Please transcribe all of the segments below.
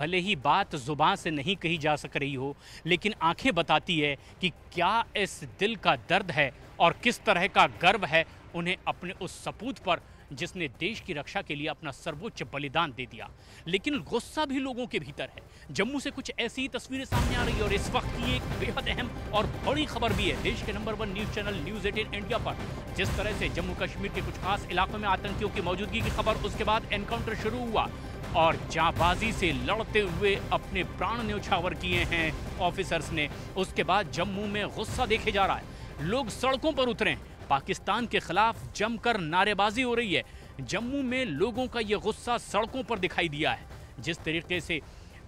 भले ही बात ज़ुबान से नहीं कही जा सक रही हो, लेकिन आंखें बताती है कि क्या इस दिल का दर्द है और किस तरह का गर्व है उन्हें अपने उस सपूत पर जिसने देश की रक्षा के लिए अपना सर्वोच्च बलिदान दे दिया। लेकिन गुस्सा भी लोगों के भीतर है। जम्मू से कुछ ऐसी तस्वीरें सामने आ रही है और इस वक्त की एक बेहद अहम और बड़ी खबर भी है देश के number 1 news channel news 18 India पर। जिस तरह से जम्मू कश्मीर के कुछ खास इलाकों में आतंकियों की मौजूदगी की खबर, उसके बाद एनकाउंटर शुरू हुआ और जांबाजी से लड़ते हुए अपने प्राण न्यौछावर किए हैं ऑफिसर्स ने। उसके बाद जम्मू में गुस्सा देखे जा रहा है, लोग सड़कों पर उतरे हैं, पाकिस्तान के खिलाफ जमकर नारेबाजी हो रही है। जम्मू में लोगों का यह गुस्सा सड़कों पर दिखाई दिया है। जिस तरीके से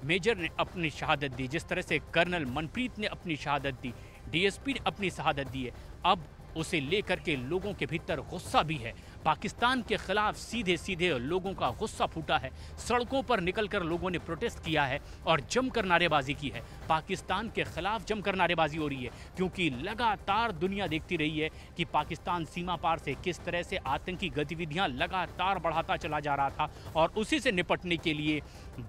मेजर ने अपनी शहादत दी, जिस तरह से कर्नल मनप्रीत ने अपनी शहादत दी, डीएसपी ने अपनी शहादत दी है, अब उसे लेकर के लोगों के भीतर गुस्सा भी है। पाकिस्तान के खिलाफ सीधे सीधे लोगों का गुस्सा फूटा है। सड़कों पर निकलकर लोगों ने प्रोटेस्ट किया है और जमकर नारेबाजी की है। पाकिस्तान के खिलाफ जमकर नारेबाजी हो रही है क्योंकि लगातार दुनिया देखती रही है कि पाकिस्तान सीमा पार से किस तरह से आतंकी गतिविधियां लगातार बढ़ाता चला जा रहा था और उसी से निपटने के लिए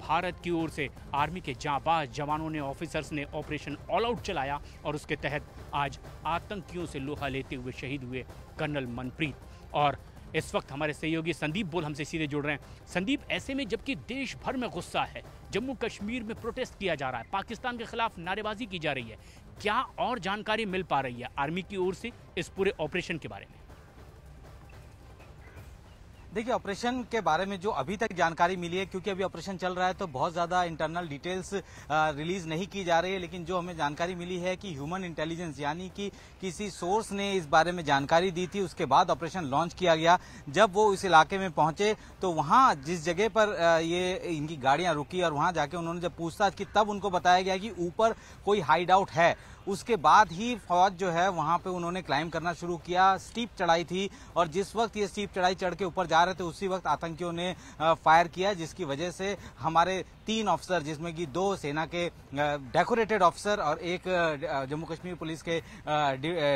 भारत की ओर से आर्मी के जांबाज जवानों ने, ऑफिसर्स ने ऑपरेशन ऑल आउट चलाया और उसके तहत आज आतंकियों से लोहा लेते हुए शहीद हुए कर्नल मनप्रीत। और इस वक्त हमारे सहयोगी संदीप बोल हमसे सीधे जुड़ रहे हैं। संदीप, ऐसे में जबकि देश भर में गुस्सा है, जम्मू कश्मीर में प्रोटेस्ट किया जा रहा है, पाकिस्तान के खिलाफ नारेबाजी की जा रही है, क्या और जानकारी मिल पा रही है आर्मी की ओर से इस पूरे ऑपरेशन के बारे में? देखिए, ऑपरेशन के बारे में जो अभी तक जानकारी मिली है, क्योंकि अभी ऑपरेशन चल रहा है तो बहुत ज़्यादा इंटरनल डिटेल्स रिलीज नहीं की जा रही है, लेकिन जो हमें जानकारी मिली है कि ह्यूमन इंटेलिजेंस यानी कि किसी सोर्स ने इस बारे में जानकारी दी थी, उसके बाद ऑपरेशन लॉन्च किया गया। जब वो इस इलाके में पहुंचे तो वहां जिस जगह पर ये इनकी गाड़ियां रुकी और वहां जाके उन्होंने जब पूछताछ की तब उनको बताया गया कि ऊपर कोई हाइड आउट है। उसके बाद ही फौज जो है वहां पे उन्होंने क्लाइंब करना शुरू किया। स्टीप चढ़ाई थी और जिस वक्त ये स्टीप चढ़ाई चढ़ के ऊपर जा रहे थे उसी वक्त आतंकियों ने फायर किया, जिसकी वजह से हमारे 3 अफसर, जिसमें कि 2 सेना के डेकोरेटेड अफसर और एक जम्मू कश्मीर पुलिस के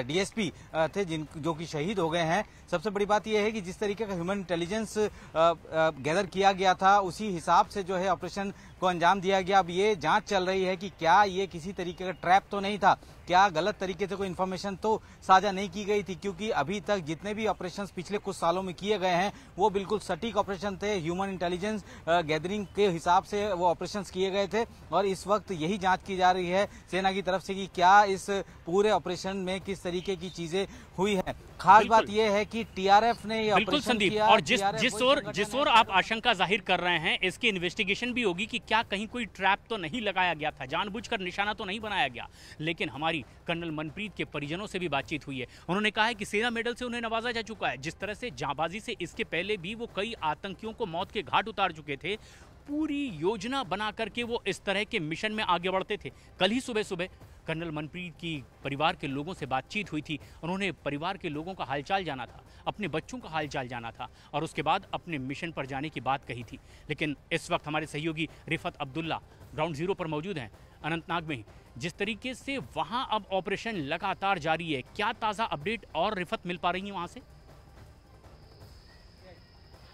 डीएसपी थे, जो कि शहीद हो गए हैं। सबसे बड़ी बात यह है कि जिस तरीके का ह्यूमन इंटेलिजेंस गैदर किया गया था उसी हिसाब से जो है ऑपरेशन को अंजाम दिया गया। अब ये जांच चल रही है कि क्या ये किसी तरीके का ट्रैप तो नहीं था, क्या गलत तरीके से कोई इन्फॉर्मेशन तो साझा नहीं की गई थी, क्योंकि अभी तक जितने भी ऑपरेशंस पिछले कुछ सालों में किए गए हैं वो बिल्कुल सटीक ऑपरेशन थे, ह्यूमन इंटेलिजेंस गैदरिंग के हिसाब से वो ऑपरेशंस किए गए थे। और इस वक्त यही जांच की जा रही है सेना की तरफ से कि क्या इस पूरे ऑपरेशन में किस तरीके की चीजें हुई है। खास बात यह है कि टीआरएफ ने ये ऑपरेशन किया और जिस ओर आप आशंका जाहिर कर रहे हैं इसकी इन्वेस्टिगेशन भी होगी कि क्या कहीं कोई ट्रैप तो नहीं लगाया गया था, जानबूझकर निशाना तो नहीं बनाया गया। लेकिन हमारी कर्नल मनप्रीत के परिजनों से भी बातचीत हुई है, उन्होंने कहा है कि सेना मेडल से उन्हें नवाजा जा चुका है। जिस तरह से जांबाजी से इसके पहले भी वो कई आतंकियों को मौत के घाट उतार चुके थे, पूरी योजना बना करके वो इस तरह के मिशन में आगे बढ़ते थे। कल ही सुबह सुबह कर्नल मनप्रीत की परिवार के लोगों से बातचीत हुई थी, उन्होंने परिवार के लोगों का हालचाल जाना था, अपने बच्चों का हालचाल जाना था और उसके बाद अपने मिशन पर जाने की बात कही थी। लेकिन इस वक्त हमारे सहयोगी रिफत अब्दुल्ला ग्राउंड जीरो पर मौजूद हैं, अनंतनाग में ही। जिस तरीके से वहां अब ऑपरेशन लगातार जारी है, क्या ताज़ा अपडेट और रिफत मिल पा रही है वहां से?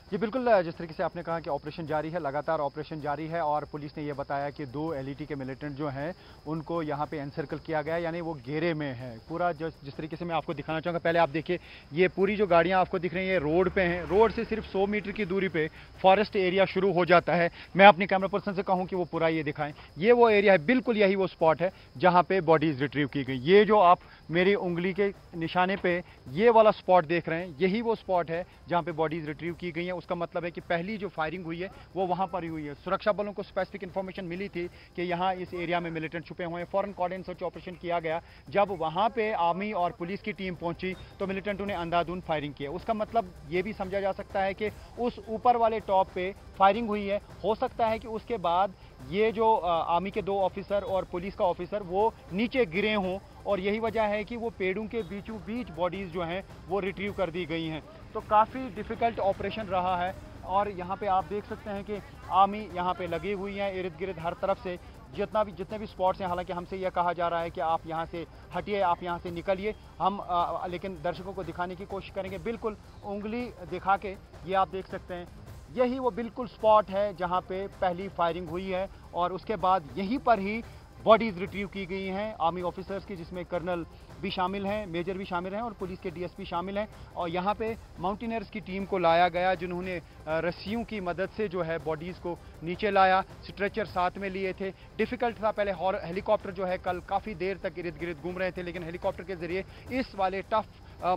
जी बिल्कुल, जिस तरीके से आपने कहा कि ऑपरेशन जारी है, लगातार ऑपरेशन जारी है और पुलिस ने ये बताया कि 2 एलईटी के मिलिटेंट जो हैं उनको यहाँ पे एनसर्कल किया गया, यानी वो घेरे में है पूरा। जिस तरीके से मैं आपको दिखाना चाहूँगा, पहले आप देखिए, ये पूरी जो गाड़ियाँ आपको दिख रही हैं रोड पे हैं, रोड से सिर्फ 100 मीटर की दूरी पे फॉरेस्ट एरिया शुरू हो जाता है। मैं अपने कैमरा पर्सन से कहूँ कि वो पूरा ये दिखाएं, ये वो एरिया है, बिल्कुल यही वो स्पॉट है जहाँ पे बॉडीज रिट्रीव की गई। ये जो आप मेरी उंगली के निशाने पे ये वाला स्पॉट देख रहे हैं, यही वो स्पॉट है जहाँ पे बॉडीज रिट्रीव की गई हैं। उसका मतलब है कि पहली जो फायरिंग हुई है वो वहाँ पर ही हुई है। सुरक्षा बलों को स्पेसिफिक इन्फॉर्मेशन मिली थी कि यहाँ इस एरिया में मिलिटेंट छुपे हुए हैं। फॉरन कॉर्डन सर्च ऑपरेशन किया गया। जब वहाँ पे आर्मी और पुलिस की टीम पहुंची तो मिलिटेंटों ने अंधाधुंध फायरिंग की। उसका मतलब ये भी समझा जा सकता है कि उस ऊपर वाले टॉप पे फायरिंग हुई है। हो सकता है कि उसके बाद ये जो आर्मी के 2 ऑफिसर और पुलिस का ऑफिसर वो नीचे गिरे हों और यही वजह है कि वो पेड़ों के बीचों बीच बॉडीज़ जो हैं वो रिट्रीव कर दी गई हैं। तो काफ़ी डिफ़िकल्ट ऑपरेशन रहा है और यहाँ पे आप देख सकते हैं कि आर्मी यहाँ पे लगी हुई है इर्द गिर्द हर तरफ से, जितने भी स्पॉट्स हैं। हालांकि हमसे यह कहा जा रहा है कि आप यहाँ से हटिए, आप यहाँ से निकलिए। हम लेकिन दर्शकों को दिखाने की कोशिश करेंगे, बिल्कुल उंगली दिखा के। ये आप देख सकते हैं यही वो बिल्कुल स्पॉट है जहां पे पहली फायरिंग हुई है और उसके बाद यहीं पर ही बॉडीज रिट्रीव की गई हैं आर्मी ऑफिसर्स की, जिसमें कर्नल भी शामिल हैं, मेजर भी शामिल हैं और पुलिस के डीएसपी शामिल हैं। और यहाँ पे माउंटेनियर्स की टीम को लाया गया, जिन्होंने रस्सियों की मदद से जो है बॉडीज़ को नीचे लाया, स्ट्रेचर साथ में लिए थे। डिफ़िकल्ट था, पहले हेलीकॉप्टर जो है कल काफ़ी देर तक इर्द गिर्द घूम रहे थे, लेकिन हेलीकॉप्टर के ज़रिए इस वाले टफ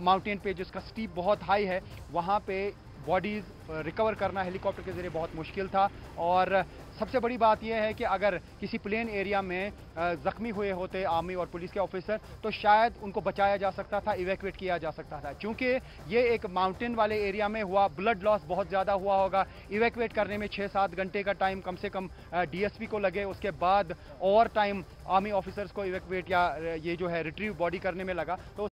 माउंटेन पे जिसका स्टीप बहुत हाई है वहाँ पे बॉडीज़ रिकवर करना हेलीकॉप्टर के ज़रिए बहुत मुश्किल था। और सबसे बड़ी बात यह है कि अगर किसी प्लेन एरिया में ज़ख्मी हुए होते आर्मी और पुलिस के ऑफिसर तो शायद उनको बचाया जा सकता था, इवैक्यूएट किया जा सकता था। क्योंकि ये एक माउंटेन वाले एरिया में हुआ, ब्लड लॉस बहुत ज़्यादा हुआ होगा। इवैक्यूएट करने में 6-7 घंटे का टाइम कम से कम डीएसपी को लगे, उसके बाद और टाइम आर्मी ऑफिसर्स को इवैक्यूएट या ये जो है रिट्रीव बॉडी करने में लगा। तो